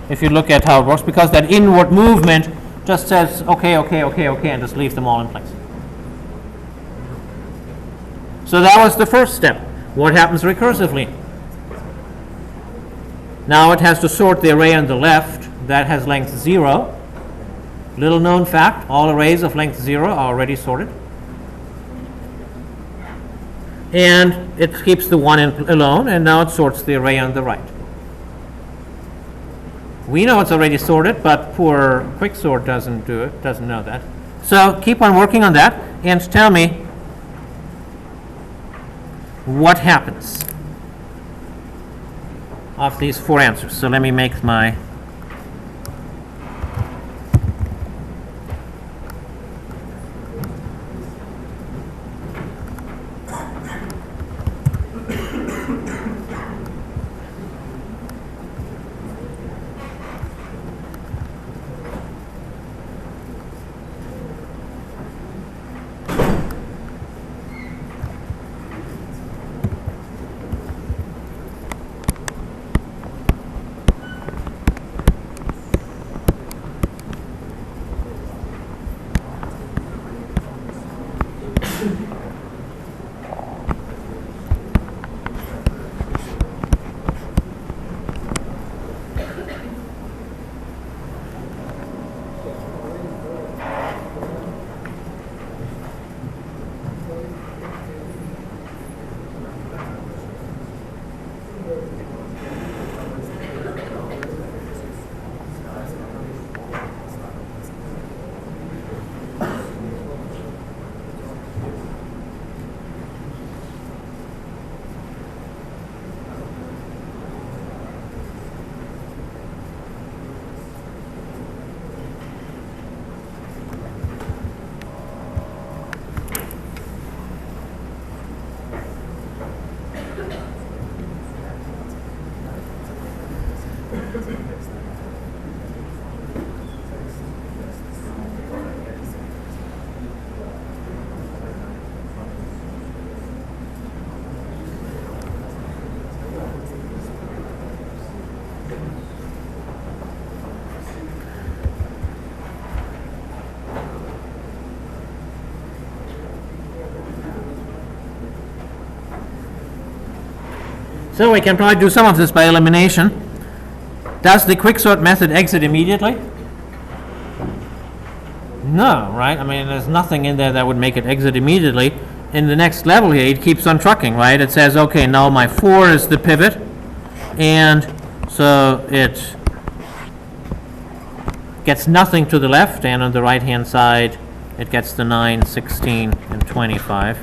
if you look at how it works, because that inward movement just says okay, and just leaves them all in place. So that was the first step. What happens recursively? Now it has to sort the array on the left that has length 0. Little known fact, all arrays of length 0 are already sorted. And it keeps the 1 alone, and now it sorts the array on the right. We know it's already sorted, but poor Quicksort doesn't know that. So keep on working on that and tell me what happens of these 4 answers. So let me make my So we can probably do some of this by elimination. Does the quicksort method exit immediately? No, right? I mean, there's nothing in there that would make it exit immediately. In the next level here, it keeps on trucking, right? It says, okay, now my 4 is the pivot, and so it gets nothing to the left, and on the right-hand side, it gets the 9, 16, and 25.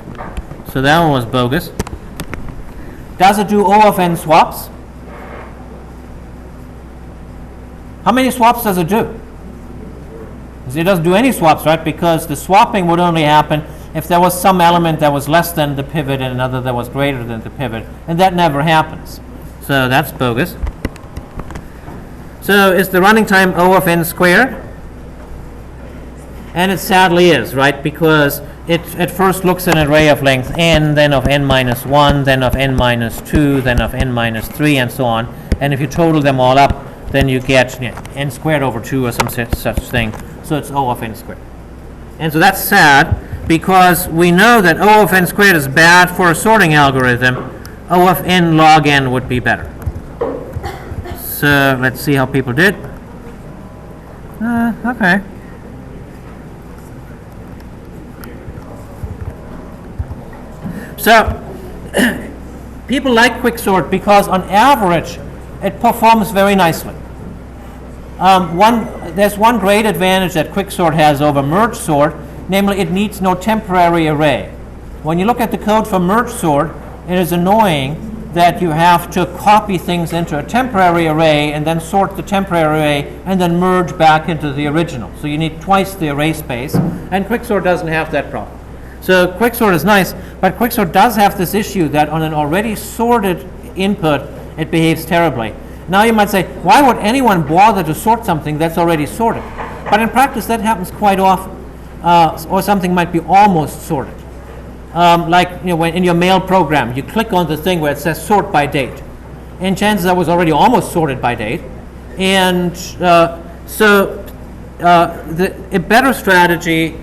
So that one was bogus. Does it do O of n swaps? How many swaps does it do? It doesn't do any swaps, right? Because the swapping would only happen if there was some element that was less than the pivot and another that was greater than the pivot, and that never happens. So that's bogus. So is the running time O of n squared? And it sadly is, right? Because it at first looks at an array of length n, then of n minus 1, then of n minus 2, then of n minus 3, and so on. And if you total them all up, then you get n squared over 2 or some such thing. So it's O of n squared. And so that's sad, because we know that O of n squared is bad for a sorting algorithm. O of n log n would be better. So let's see how people did. Okay. So people like quicksort because on average it performs very nicely. There's one great advantage that quicksort has over merge sort, namely it needs no temporary array. When you look at the code for merge sort, it is annoying that you have to copy things into a temporary array and then sort the temporary array and then merge back into the original. So you need twice the array space, and quicksort doesn't have that problem. So quicksort is nice, but quicksort does have this issue that on an already sorted input, it behaves terribly. Now you might say, why would anyone bother to sort something that's already sorted? But in practice, that happens quite often, or something might be almost sorted. Like when in your mail program, you click on the thing where it says sort by date, and chances are it was already almost sorted by date. And a better strategy,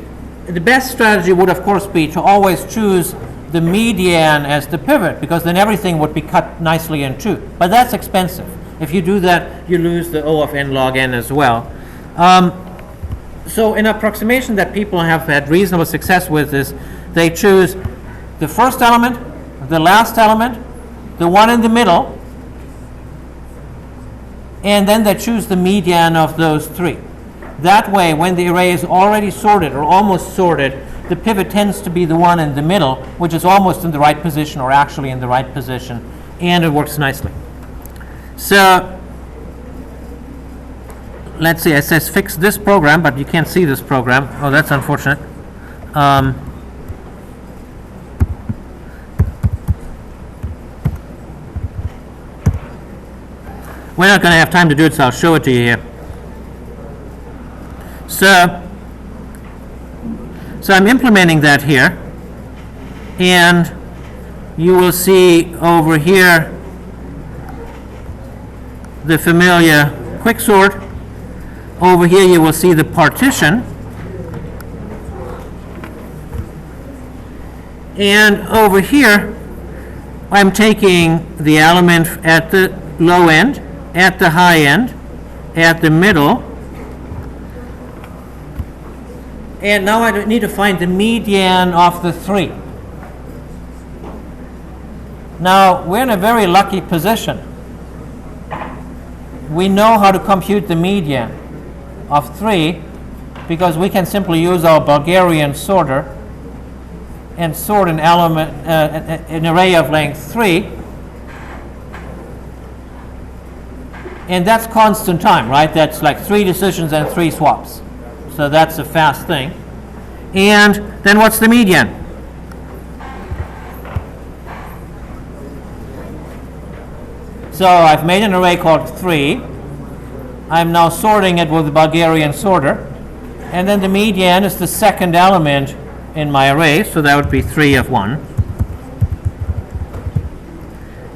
the best strategy would of course be to always choose the median as the pivot, because then everything would be cut nicely in two. But that's expensive. If you do that, you lose the O of n log n as well. So an approximation that people have had reasonable success with is they choose the first element, the last element, the one in the middle, and then they choose the median of those three. That way, when the array is already sorted or almost sorted, the pivot tends to be the one in the middle, which is almost in the right position or actually in the right position, and it works nicely. So let's see, it says fix this program, but you can't see this program. Oh, that's unfortunate. We're not going to have time to do it, so I'll show it to you here. So I'm implementing that here, and you will see over here the familiar quicksort. Over here you will see the partition, and over here I'm taking the element at the low end, at the high end, at the middle, and now I need to find the median of the three. Now we're in a very lucky position. We know how to compute the median of 3 because we can simply use our Bulgarian sorter and sort an element, an array of length 3, and that's constant time, right? That's like 3 decisions and 3 swaps. So that's a fast thing. And then what's the median? So I've made an array called 3. I'm now sorting it with the Bulgarian sorter. And then the median is the second element in my array, so that would be 3 of 1.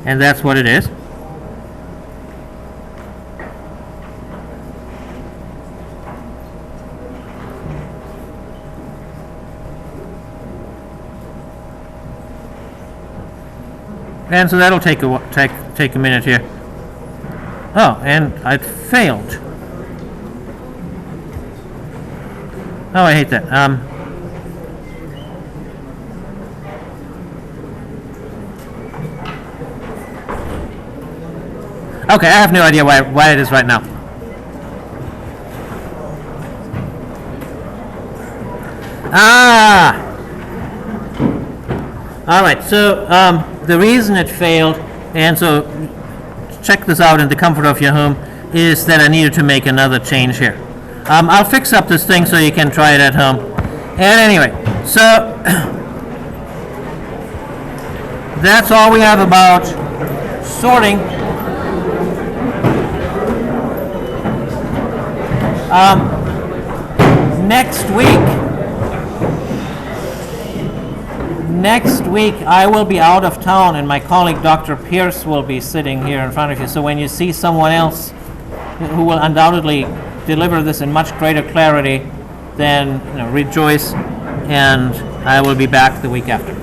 And that's what it is. And so that'll take take a minute here. Oh, and I failed. Oh, I hate that. Okay, I have no idea why it is right now. Ah! All right, so the reason it failed, and so check this out in the comfort of your home, is that I needed to make another change here. I'll fix up this thing so you can try it at home. And anyway, so that's all we have about sorting. Next week I will be out of town, and my colleague Dr. Pierce will be sitting here in front of you. So when you see someone else who will undoubtedly deliver this in much greater clarity, then rejoice, and I will be back the week after.